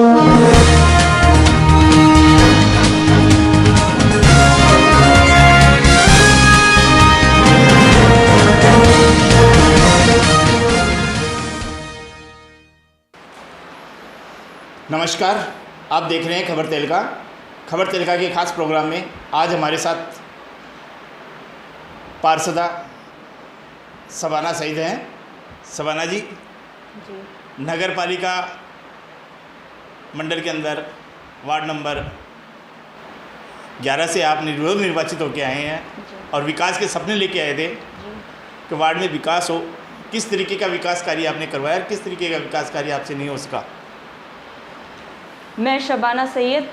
नमस्कार, आप देख रहे हैं खबर तेलका के खास प्रोग्राम में आज हमारे साथ पार्षदा शबाना सईद हैं। शबाना जी, नगर पालिका मंडल के अंदर वार्ड नंबर 11 से आप निर्विरोध निर्वाचित होकर आए हैं और विकास के सपने लेके आए थे कि वार्ड में विकास हो। किस तरीके का विकास कार्य आपने करवाया और किस तरीके का विकास कार्य आपसे नहीं हो सका? मैं शबाना सैयद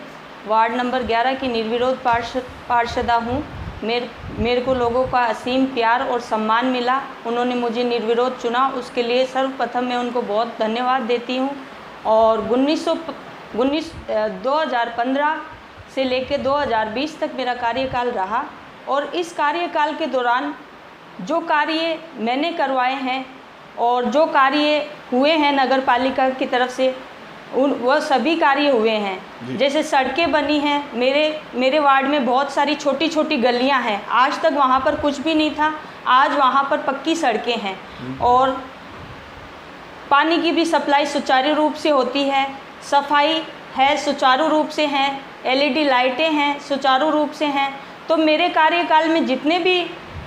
वार्ड नंबर 11 की निर्विरोध पार्षदा हूँ। मेरे को लोगों का असीम प्यार और सम्मान मिला। उन्होंने मुझे निर्विरोध चुना, उसके लिए सर्वप्रथम मैं उनको बहुत धन्यवाद देती हूँ। और 2015 से लेकर 2020 तक मेरा कार्यकाल रहा और इस कार्यकाल के दौरान जो कार्य मैंने करवाए हैं और जो कार्य हुए हैं नगर पालिका की तरफ से वह सभी कार्य हुए हैं। जैसे सड़कें बनी हैं, मेरे वार्ड में बहुत सारी छोटी छोटी गलियां हैं, आज तक वहां पर कुछ भी नहीं था, आज वहां पर पक्की सड़कें हैं। और पानी की भी सप्लाई सुचारू रूप से होती है, सफाई है सुचारू रूप से हैं, एलईडी लाइटें हैं सुचारू रूप से हैं। तो मेरे कार्यकाल में जितने भी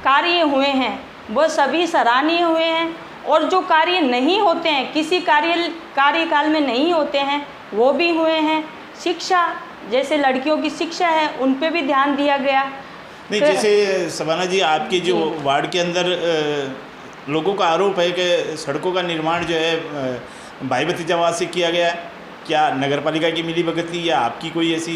कार्य हुए हैं वह सभी सराहनीय हुए हैं। और जो कार्य नहीं होते हैं, किसी कार्यकाल में नहीं होते हैं, वो भी हुए हैं। शिक्षा, जैसे लड़कियों की शिक्षा है, उन पे भी ध्यान दिया गया। नहीं, जैसे शबाना जी, आपके जो वार्ड के अंदर लोगों का आरोप है कि सड़कों का निर्माण जो है भाई भतीजावाद से किया गया। क्या नगर पालिका की मिली भगत थी या आपकी कोई ऐसी?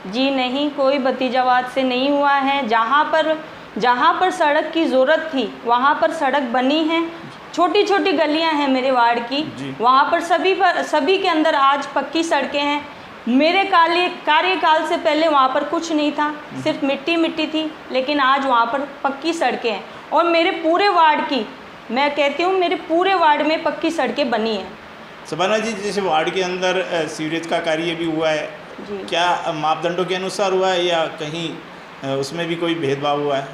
जी नहीं, कोई भतीजावाद से नहीं हुआ है। जहाँ पर सड़क की ज़रूरत थी वहाँ पर सड़क बनी है। छोटी छोटी गलियाँ हैं मेरे वार्ड की, वहाँ पर सभी के अंदर आज पक्की सड़कें हैं। मेरे कार्यकाल से पहले वहाँ पर कुछ नहीं था, सिर्फ मिट्टी थी, लेकिन आज वहाँ पर पक्की सड़कें हैं। और मेरे पूरे वार्ड की, मैं कहती हूँ मेरे पूरे वार्ड में पक्की सड़कें बनी हैं। शबाना जी, जैसे वार्ड के अंदर सीवरेज का कार्य भी हुआ है, क्या मापदंडों के अनुसार हुआ है या कहीं उसमें भी कोई भेदभाव हुआ है?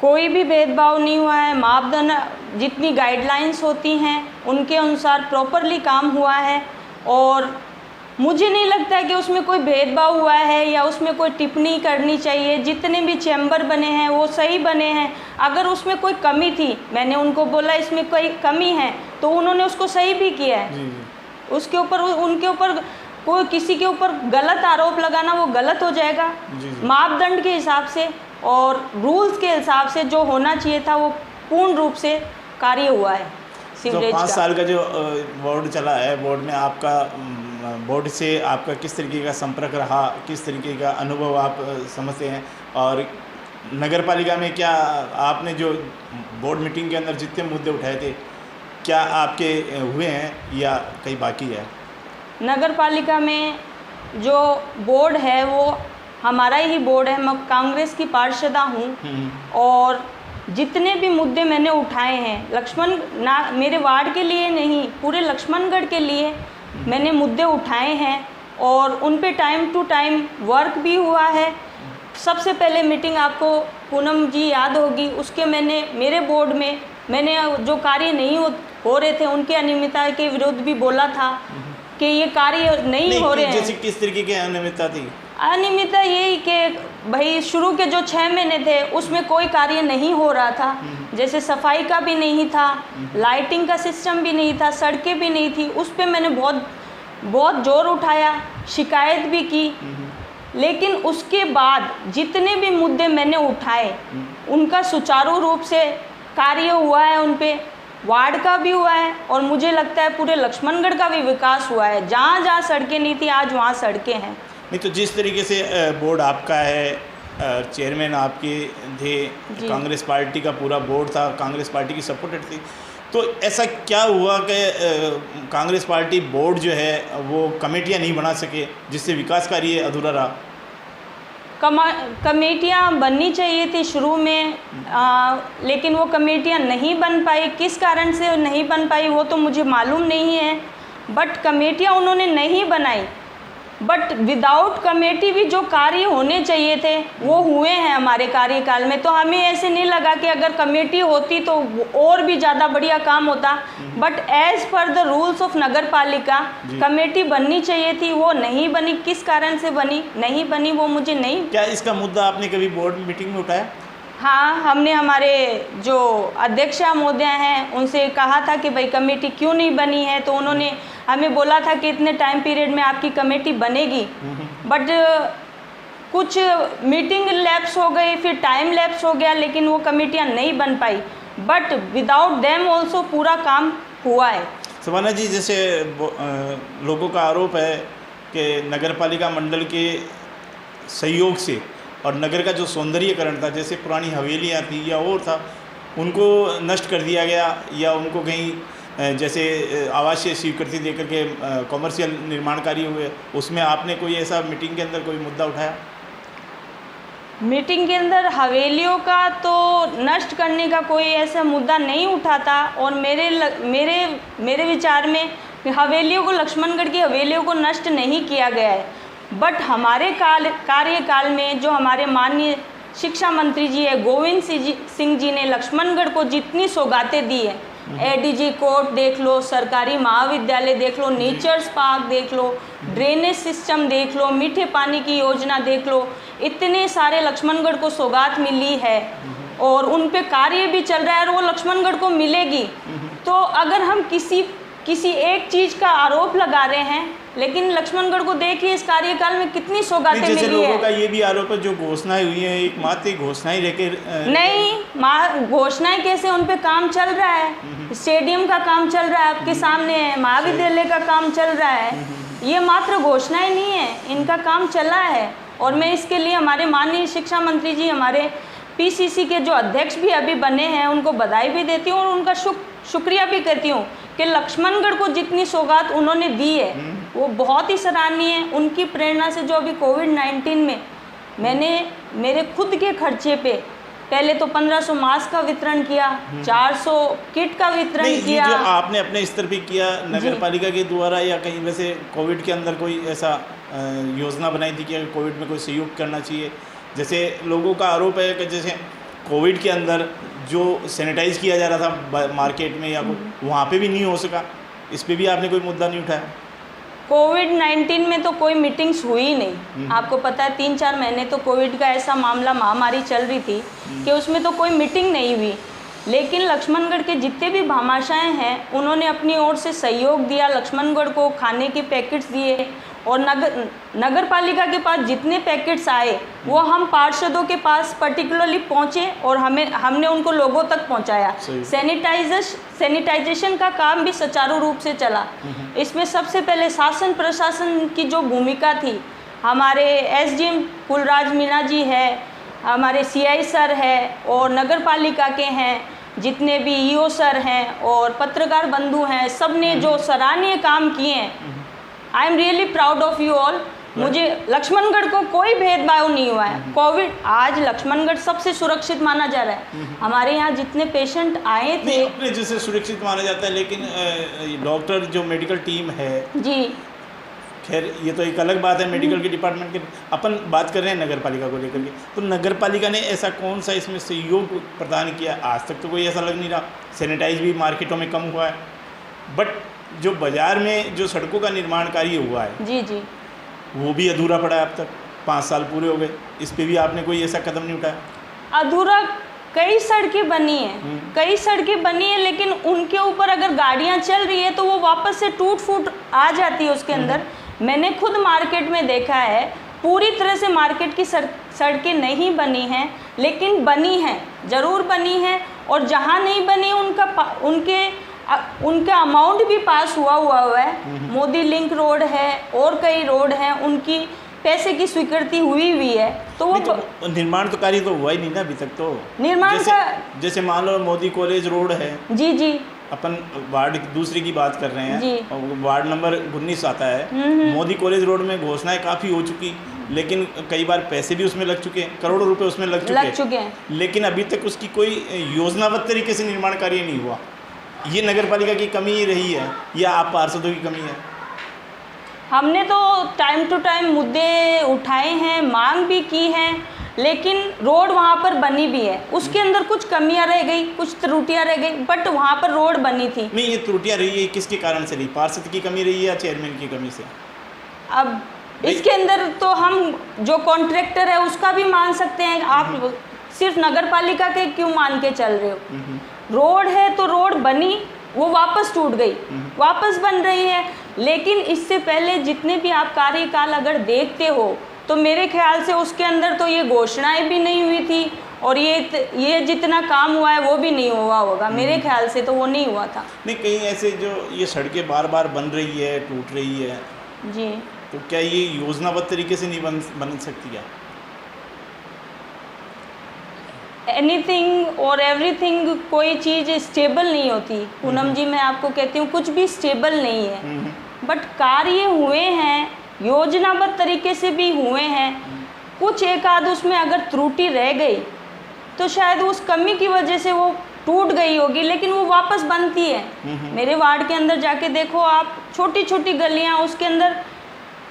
कोई भी भेदभाव नहीं हुआ है। मापदंड जितनी गाइडलाइंस होती हैं उनके अनुसार प्रॉपरली काम हुआ है और मुझे नहीं लगता है कि उसमें कोई भेदभाव हुआ है या उसमें कोई टिप्पणी करनी चाहिए। जितने भी चैम्बर बने हैं वो सही बने हैं। अगर उसमें कोई कमी थी, मैंने उनको बोला इसमें कोई कमी है, तो उन्होंने उसको सही भी किया है। उसके ऊपर उनके ऊपर कोई किसी के ऊपर गलत आरोप लगाना वो गलत हो जाएगा। मापदंड के हिसाब से और रूल्स के हिसाब से जो होना चाहिए था वो पूर्ण रूप से कार्य हुआ है। तो 5 साल का जो बोर्ड चला है, बोर्ड में आपका बोर्ड से आपका किस तरीके का संपर्क रहा, किस तरीके का अनुभव आप समझते हैं? और नगर पालिका में क्या आपने जो बोर्ड मीटिंग के अंदर जितने मुद्दे उठाए थे, क्या आपके हुए हैं या कहीं बाकी है? नगर पालिका में जो बोर्ड है वो हमारा ही बोर्ड है। मैं कांग्रेस की पार्षदा हूँ और जितने भी मुद्दे मैंने उठाए हैं मेरे वार्ड के लिए नहीं, पूरे लक्ष्मणगढ़ के लिए मैंने मुद्दे उठाए हैं और उन पे टाइम टू टाइम वर्क भी हुआ है। सबसे पहले मीटिंग आपको पूनम जी याद होगी, उसके मेरे बोर्ड में मैंने जो कार्य नहीं हो रहे थे उनके अनियमितता के विरुद्ध भी बोला था कि ये कार्य नहीं हो रहे हैं। जैसे किस तरीके की अनियमितता थी? अनियमितता यही कि भाई शुरू के जो 6 महीने थे उसमें कोई कार्य नहीं हो रहा था। जैसे सफाई का भी नहीं था, लाइटिंग का सिस्टम भी नहीं था, सड़कें भी नहीं थी। उस पर मैंने बहुत जोर उठाया, शिकायत भी की। लेकिन उसके बाद जितने भी मुद्दे मैंने उठाए उनका सुचारू रूप से कार्य हुआ है। उन पे वार्ड का भी हुआ है और मुझे लगता है पूरे लक्ष्मणगढ़ का भी विकास हुआ है। जहाँ जहाँ सड़कें नहीं थी आज वहाँ सड़कें हैं। नहीं, तो जिस तरीके से बोर्ड आपका है, चेयरमैन आपके थे, कांग्रेस पार्टी का पूरा बोर्ड था, कांग्रेस पार्टी की सपोर्टेड थी, तो ऐसा क्या हुआ कि कांग्रेस पार्टी बोर्ड जो है वो कमेटियां नहीं बना सके जिससे विकास कार्य अधूरा रहा? कमेटियां बननी चाहिए थी शुरू में, लेकिन वो कमेटियां नहीं बन पाई। किस कारण से नहीं बन पाई वो तो मुझे मालूम नहीं है। बट कमेटियाँ उन्होंने नहीं बनाई। बट विदाउट कमेटी भी जो कार्य होने चाहिए थे वो हुए हैं हमारे कार्यकाल में। तो हमें ऐसे नहीं लगा कि अगर कमेटी होती तो और भी ज़्यादा बढ़िया काम होता। But as per the rules of Nagar Palika committee बननी चाहिए थी, वो नहीं बनी। किस कारण से नहीं बनी वो मुझे नहीं। क्या इसका मुद्दा आपने कभी बोर्ड मीटिंग में उठाया? हाँ, हमने हमारे जो अध्यक्षा महोदय हैं उनसे कहा था कि भाई कमेटी क्यों नहीं बनी है, तो उन्होंने हमें बोला था कि इतने टाइम पीरियड में आपकी कमेटी बनेगी। बट कुछ मीटिंग लैप्स हो गई, फिर टाइम लैप्स हो गया, लेकिन वो कमेटियाँ नहीं बन पाई। बट विदाउट देम ऑल्सो पूरा काम हुआ है। सवाना जी, जैसे लोगों का आरोप है कि नगर पालिका मंडल के सहयोग से और नगर का जो सौंदर्यीकरण था, जैसे पुरानी हवेलियाँ थी या और था, उनको नष्ट कर दिया गया, या उनको कहीं जैसे आवासीय स्वीकृति देकर के कॉमर्शियल निर्माण कार्य हुए, उसमें आपने कोई ऐसा मीटिंग के अंदर कोई मुद्दा उठाया? मीटिंग के अंदर हवेलियों का तो नष्ट करने का कोई ऐसा मुद्दा नहीं उठा था। और मेरे विचार में हवेलियों को, लक्ष्मणगढ़ की हवेलियों को नष्ट नहीं किया गया है। बट हमारे कार्यकाल में जो हमारे माननीय शिक्षा मंत्री जी है गोविंद सिंह जी ने लक्ष्मणगढ़ को जितनी सौगातें दी है, एडीजी कोर्ट देख लो, सरकारी महाविद्यालय देख लो, नेचर्स पार्क देख लो, ड्रेनेज सिस्टम देख लो, मीठे पानी की योजना देख लो, इतने सारे लक्ष्मणगढ़ को सौगात मिली है और उन पे कार्य भी चल रहा है और वो लक्ष्मणगढ़ को मिलेगी। तो अगर हम किसी एक चीज़ का आरोप लगा रहे हैं, लेकिन लक्ष्मणगढ़ को देखिए इस कार्यकाल में कितनी सौगातें मिली है। जैसे लोगों का ये भी आरोप है जो घोषणाएं हुई हैं, एक मात्र घोषणाएं लेकर नहीं, घोषणाएं कैसे, उन पे काम चल रहा है। स्टेडियम का काम चल रहा है, आपके सामने है, महाविद्यालय का काम चल रहा है। ये मात्र घोषणाएं नहीं है, इनका काम चला है। और मैं इसके लिए हमारे माननीय शिक्षा मंत्री जी, हमारे पीसीसी के जो अध्यक्ष भी अभी बने हैं, उनको बधाई भी देती हूँ और उनका शुक्रिया भी करती हूँ कि लक्ष्मणगढ़ को जितनी सौगात उन्होंने दी है वो बहुत ही सराहनीय है। उनकी प्रेरणा से जो अभी कोविड-19 में मैंने मेरे खुद के खर्चे पे पहले तो 1500 मास्क का वितरण किया, 400 किट का वितरण किया। जो आपने अपने स्तर पे किया नगर पालिका के द्वारा, या कहीं वैसे कोविड के अंदर कोई ऐसा योजना बनाई थी कि कोविड में कोई सहयोग करना चाहिए? जैसे लोगों का आरोप है कि जैसे कोविड के अंदर जो सैनिटाइज किया जा रहा था मार्केट में या वहाँ पे भी नहीं हो सका, इस पे भी आपने कोई मुद्दा नहीं उठाया? कोविड-19 में तो कोई मीटिंग्स हुई नहीं। आपको पता है 3-4 महीने तो कोविड का ऐसा मामला, महामारी चल रही थी कि उसमें तो कोई मीटिंग नहीं हुई। लेकिन लक्ष्मणगढ़ के जितने भी भामाशाएं हैं उन्होंने अपनी ओर से सहयोग दिया, लक्ष्मणगढ़ को खाने के पैकेट्स दिए और नगर पालिका के पास जितने पैकेट्स आए वो हम पार्षदों के पास पर्टिकुलरली पहुँचे और हमने उनको लोगों तक पहुँचाया। सैनिटाइजेशन का काम भी सुचारू रूप से चला। इसमें सबसे पहले शासन प्रशासन की जो भूमिका थी, हमारे एसडीएम कुलराज मीणा जी है, हमारे सीआई सर है और नगर पालिका के हैं जितने भी ईओ सर हैं और पत्रकार बंधु हैं, सब ने जो सराहनीय काम किए हैं। I am really proud of you all. मुझे लक्ष्मणगढ़ को कोई भेदभाव नहीं हुआ है। कोविड आज लक्ष्मणगढ़ सबसे सुरक्षित माना जा रहा है। हमारे यहाँ जितने पेशेंट आए थे अपने जैसे सुरक्षित माना जाता है, लेकिन डॉक्टर जो मेडिकल टीम है जी, खैर ये तो एक अलग बात है मेडिकल के डिपार्टमेंट के, अपन बात कर रहे हैं नगर पालिका को लेकर के। तो नगर पालिका ने ऐसा कौन सा इसमें सहयोग प्रदान किया? आज तक तो कोई ऐसा लग नहीं रहा। सैनिटाइज भी मार्केटों में कम हुआ है, बट जो बाज़ार में जो सड़कों का निर्माण कार्य हुआ है जी जी, वो भी अधूरा पड़ा है। अब तक 5 साल पूरे हो गए, इस पे भी आपने कोई ऐसा कदम नहीं उठाया? अधूरा कई सड़कें बनी हैं, लेकिन उनके ऊपर अगर गाड़ियां चल रही है तो वो वापस से टूट फूट आ जाती है उसके अंदर। मैंने खुद मार्केट में देखा है, पूरी तरह से मार्केट की सड़कें नहीं बनी हैं, लेकिन बनी हैं, ज़रूर बनी हैं। और जहाँ नहीं बनी उनका अमाउंट भी पास हुआ है। मोदी लिंक रोड है और कई रोड हैं, उनकी पैसे की स्वीकृति हुई है। तो वो तो निर्माण तो कार्य तो हुआ ही नहीं ना अभी तक। तो निर्माण जैसे मान लो मोदी कॉलेज रोड है जी जी, अपन वार्ड दूसरे की बात कर रहे हैं जी, वार्ड नंबर 19 आता है। मोदी कॉलेज रोड में घोषणाएं काफ़ी हो चुकी, लेकिन कई बार पैसे भी उसमें लग चुके हैं, करोड़ों रुपए उसमें लग चुके हैं, लेकिन अभी तक उसकी कोई योजनाबद्ध तरीके से निर्माण कार्य नहीं हुआ। ये नगर पालिका की कमी ही रही है या आप पार्षदों की कमी है? हमने तो टाइम टू टाइम मुद्दे उठाए हैं, मांग भी की हैं, लेकिन रोड वहाँ पर बनी भी है, उसके अंदर कुछ कमियां रह गई, कुछ त्रुटियां रह गई, बट वहाँ पर रोड बनी थी। नहीं, ये त्रुटियां रही है किसके कारण से रही? पार्षद की कमी रही है या चेयरमैन की कमी से? अब इसके अंदर तो हम जो कॉन्ट्रैक्टर है उसका भी मान सकते हैं। आप सिर्फ नगर पालिका के क्यों मान के चल रहे हो? रोड है तो रोड बनी, वो वापस टूट गई, वापस बन रही है। लेकिन इससे पहले जितने भी आप कार्यकाल अगर देखते हो तो मेरे ख्याल से उसके अंदर तो ये घोषणाएं भी नहीं हुई थी और ये जितना काम हुआ है वो भी नहीं हुआ होगा। मेरे ख्याल से तो वो नहीं हुआ था। नहीं, कहीं ऐसे जो ये सड़कें बार बार बन रही है, टूट रही है, जी, तो क्या ये योजनाबद्ध तरीके से नहीं बन सकती क्या? एनीथिंग और एवरीथिंग, कोई चीज़ स्टेबल नहीं होती पूनम जी। मैं आपको कहती हूँ कुछ भी स्टेबल नहीं है, बट कार्य हुए हैं, योजनाबद्ध तरीके से भी हुए हैं। कुछ एक आध उसमें अगर त्रुटि रह गई तो शायद उस कमी की वजह से वो टूट गई होगी, लेकिन वो वापस बनती है। मेरे वार्ड के अंदर जाके देखो आप, छोटी छोटी गलियाँ, उसके अंदर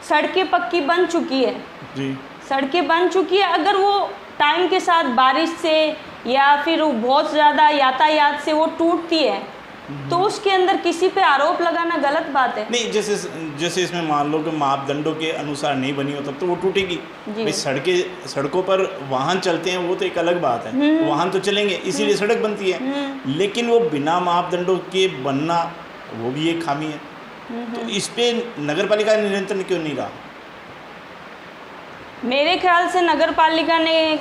सड़कें पक्की बन चुकी है जी, सड़कें बन चुकी है। अगर वो टाइम के साथ बारिश से या फिर बहुत ज़्यादा यातायात से वो टूटती है तो उसके अंदर किसी पे आरोप लगाना गलत बात है। नहीं, जैसे इसमें मान लो कि मापदंडों के अनुसार नहीं बनी हो तब तो वो टूटेगी। भाई सड़कों पर वाहन चलते हैं वो तो एक अलग बात है, वाहन तो चलेंगे इसीलिए सड़क बनती है, लेकिन वो बिना मापदंडों के बनना वो भी एक खामी है। तो इस पे नगर पालिका नियंत्रण क्यों नहीं रहा? मेरे ख्याल से नगर पालिका ने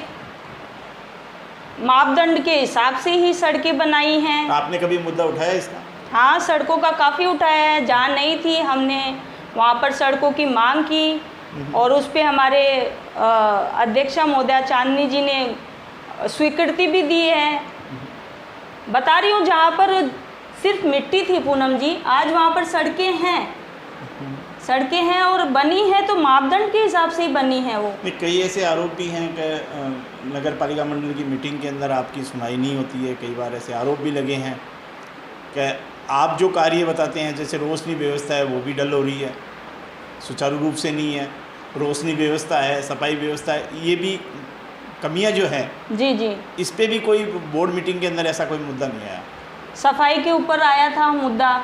मापदंड के हिसाब से ही सड़कें बनाई हैं। आपने कभी मुद्दा उठाया इसका? हाँ, सड़कों का काफ़ी उठाया है। जहाँ नहीं थी हमने वहाँ पर सड़कों की मांग की और उस पे हमारे अध्यक्षा महोदया चांदनी जी ने स्वीकृति भी दी है। बता रही हूँ, जहाँ पर सिर्फ मिट्टी थी पूनम जी, आज वहाँ पर सड़कें हैं और बनी है तो मापदंड के हिसाब से ही बनी है वो। कई ऐसे आरोप भी हैं कि नगर पालिका मंडल की मीटिंग के अंदर आपकी सुनवाई नहीं होती है। कई बार ऐसे आरोप भी लगे हैं कि आप जो कार्य बताते हैं, जैसे रोशनी व्यवस्था है वो भी डल हो रही है, सुचारू रूप से नहीं है। रोशनी व्यवस्था है, सफाई व्यवस्था है, ये भी कमियां जो है जी जी, इस पे भी कोई बोर्ड मीटिंग के अंदर ऐसा कोई मुद्दा नहीं आया? सफाई के ऊपर आया था मुद्दा,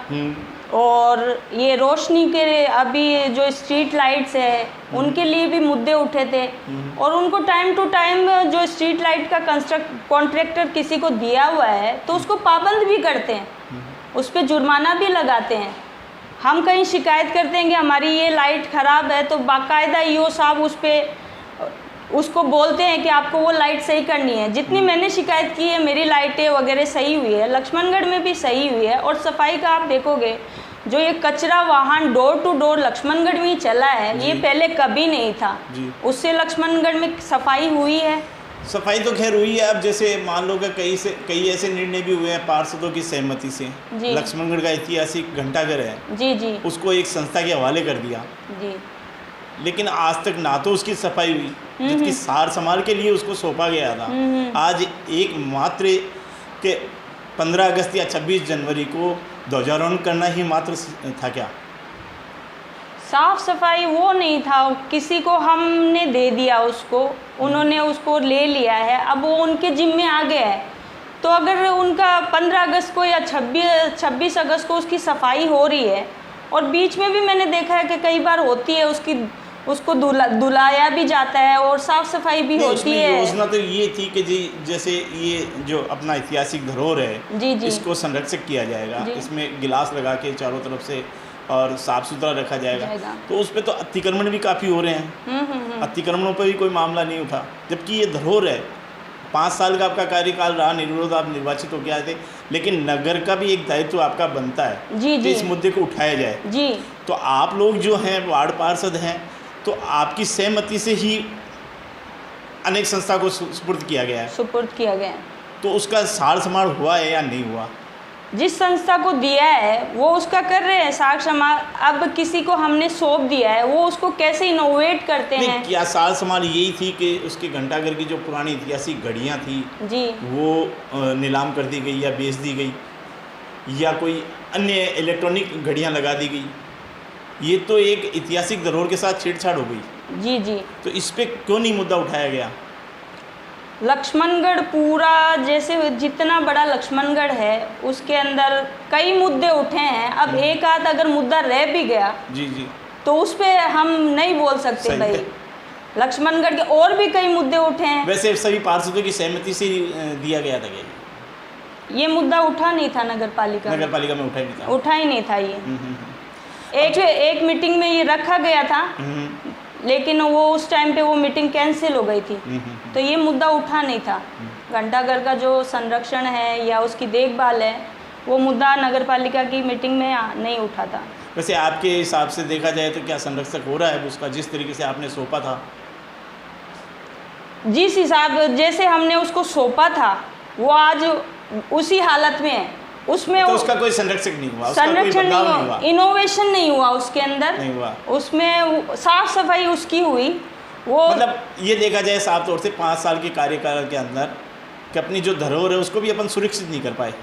और ये रोशनी के अभी जो स्ट्रीट लाइट्स है उनके लिए भी मुद्दे उठे थे और उनको टाइम टू टाइम जो स्ट्रीट लाइट का कॉन्ट्रैक्टर किसी को दिया हुआ है तो उसको पाबंद भी करते हैं, उस पर जुर्माना भी लगाते हैं। हम कहीं शिकायत करते हैं कि हमारी ये लाइट ख़राब है तो बाकायदा ईओ साहब उसको बोलते हैं कि आपको वो लाइट सही करनी है। जितनी मैंने शिकायत की है मेरी लाइटें वगैरह सही हुई है, लक्ष्मणगढ़ में भी सही हुई है। और सफाई का आप देखोगे, जो ये कचरा वाहन डोर टू डोर लक्ष्मणगढ़ में ही चला है, ये पहले कभी नहीं था, उससे लक्ष्मणगढ़ में सफाई हुई है। सफाई तो खैर हुई है। अब जैसे मान लो कि कई ऐसे निर्णय भी हुए हैं पार्षदों की सहमति से। लक्ष्मणगढ़ का ऐतिहासिक घंटाघर है जी, उसको एक संस्था के हवाले कर दिया जी, लेकिन आज तक ना तो उसकी सफाई हुई, जिसकी सार संभाल के लिए उसको सौंपा गया था। आज एक मात्र के 15 अगस्त या 26 जनवरी को ध्वजारोहण करना ही मात्र था क्या? साफ सफाई वो नहीं था, किसी को हमने दे दिया, उसको उन्होंने उसको ले लिया है, अब वो उनके जिम्मे आ गया है। तो अगर उनका 15 अगस्त को या 26 अगस्त को उसकी सफाई हो रही है और बीच में भी मैंने देखा है कि कई बार होती है उसको धुलाया भी जाता है और साफ सफाई भी होती है। योजना तो ये थी कि जी जैसे ये जो अपना ऐतिहासिक धरोहर है जी, इसको संरक्षित किया जाएगा, इसमें गिलास लगा के चारों तरफ से और साफ सुथरा रखा जाएगा। तो उस पर तो अतिक्रमण भी काफ़ी हो रहे हैं, अतिक्रमणों पर भी कोई मामला नहीं उठा, जबकि ये धरोहर है। 5 साल का आपका कार्यकाल रहा, निर्विरोध आप निर्वाचित होकर आए थे, लेकिन नगर का भी एक दायित्व आपका बनता है कि इस मुद्दे को उठाया जाए जी। तो आप लोग जो हैं वार्ड पार्षद हैं, तो आपकी सहमति से ही अनेक संस्था को सुपुर्द किया गया है, तो उसका सार संभाल हुआ है या नहीं हुआ? जिस संस्था को दिया है वो उसका कर रहे हैं सार संभाल। अब किसी को हमने सौंप दिया है, वो उसको कैसे इनोवेट करते हैं। क्या सार संभाल यही थी कि उसके घंटाघर की जो पुरानी ऐतिहासिक घड़ियाँ थी जी, वो नीलाम कर दी गई या बेच दी गई, या कोई अन्य इलेक्ट्रॉनिक घड़ियां लगा दी गई, ये तो एक ऐतिहासिक धरोहर के साथ छेड़छाड़ हो गई। जी जी। तो इस पे क्यों नहीं मुद्दा उठाया गया? लक्ष्मणगढ़ पूरा, जैसे जितना बड़ा लक्ष्मणगढ़ है उसके अंदर कई मुद्दे उठे हैं। अब एक आध अगर मुद्दा रह भी गया जी जी, तो उस पे हम नहीं बोल सकते सही भाई। है। लक्ष्मणगढ़ के और भी कई मुद्दे उठे हैं। वैसे सभी पार्षदों की सहमति से दिया गया था क्या ये मुद्दा उठा नहीं था नगर पालिका नगर पालिका में? उठा ही नहीं था। उठा ही नहीं था ये। हम्म। एक मीटिंग में ये रखा गया था, हम्म। लेकिन वो उस टाइम पे वो मीटिंग कैंसिल हो गई थी, हम्म। तो ये मुद्दा उठा नहीं था। घंटाघर का जो संरक्षण है या उसकी देखभाल है, वो मुद्दा नगर पालिका की मीटिंग में नहीं उठा था। वैसे आपके हिसाब से देखा जाए तो क्या संरक्षक हो रहा है उसका, जिस तरीके से आपने सौंपा था? जिस हिसाब जैसे हमने उसको सौंपा था वो आज उसी हालत में है। उसमें तो उसका कोई संरक्षक नहीं हुआ, उसका कोई संरक्षण बदलाव नहीं नहीं हुआ, हुआ, इनोवेशन नहीं हुआ उसके अंदर, नहीं हुआ। उसमें साफ सफाई उसकी हुई। वो मतलब ये देखा जाए साफ तौर से 5 साल के कार्यकाल के अंदर कि अपनी जो धरोहर है उसको भी अपन सुरक्षित नहीं कर पाए।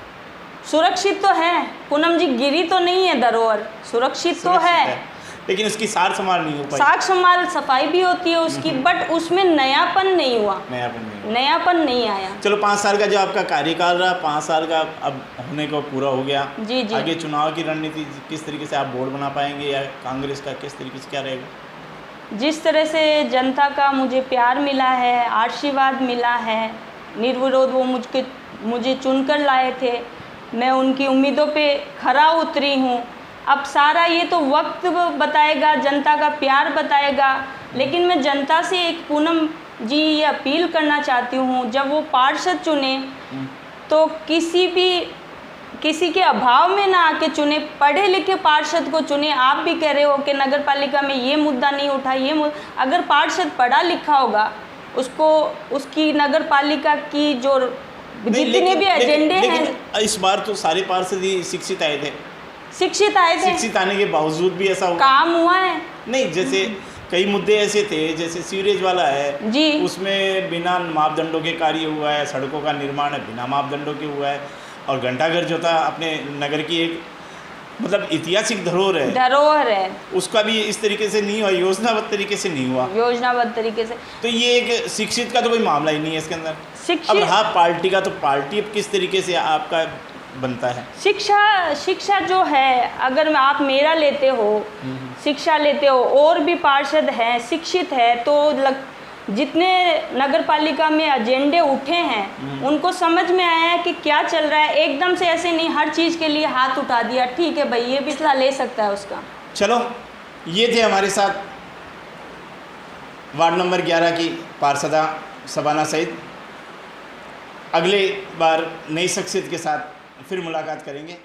सुरक्षित तो है पूनम जी, गिरी तो नहीं है धरोहर, सुरक्षित तो है, लेकिन उसकी सार संभाल नहीं हो पाई। साख संभाल सफाई भी होती है उसकी, बट उसमें नयापन नहीं हुआ, नयापन नहीं आया। चलो 5 साल का जो आपका कार्यकाल रहा, 5 साल का अब होने को पूरा हो गया। जी जी। आगे चुनाव की रणनीति किस तरीके से आप बोर्ड बना पाएंगे, या कांग्रेस का किस तरीके से क्या रहेगा? जिस तरह से जनता का मुझे प्यार मिला है, आशीर्वाद मिला है, निर्विरोध वो मुझे चुनकर लाए थे, मैं उनकी उम्मीदों पे खरा उतरी हूँ। अब सारा ये तो वक्त बताएगा, जनता का प्यार बताएगा, लेकिन मैं जनता से एक पूनम जी ये अपील करना चाहती हूँ, जब वो पार्षद चुने तो किसी के अभाव में ना आके चुने, पढ़े लिखे पार्षद को चुने। आप भी कह रहे हो कि नगर पालिका में ये मुद्दा नहीं उठा, अगर पार्षद पढ़ा लिखा होगा, उसको उसकी नगर पालिका की जो जितने भी एजेंडे हैं। इस बार तो सारे पार्षद ही शिक्षित आए थे। शिक्षित आए थे, शिक्षित आने के बावजूद भी ऐसा काम हुआ है नहीं। जैसे कई मुद्दे ऐसे थे, जैसे सीवरेज वाला है जी, उसमें बिना मापदंडों के कार्य हुआ है, सड़कों का निर्माण है बिना मापदंडों के हुआ है, और घंटाघर जो था अपने नगर की एक मतलब ऐतिहासिक धरोहर है, उसका भी इस तरीके से नहीं हुआ, योजनाबद्ध तरीके से नहीं हुआ, योजनाबद्ध तरीके से। तो ये एक शिक्षित का तो कोई मामला ही नहीं है इसके अंदर। शिक्षित अब रहा पार्टी का, तो पार्टी अब किस तरीके से आपका बनता है? शिक्षा जो है, अगर आप मेरा लेते हो, शिक्षा लेते हो, और भी पार्षद हैं शिक्षित है, तो जितने नगर पालिका में एजेंडे उठे हैं उनको समझ में आया है कि क्या चल रहा है। एकदम से ऐसे नहीं हर चीज़ के लिए हाथ उठा दिया, ठीक है भाई ये भी ले सकता है उसका। चलो, ये थे हमारे साथ वार्ड नंबर 11 की पार्षदा शबाना सईद। अगले बार नई शख्सियत के साथ फिर मुलाकात करेंगे।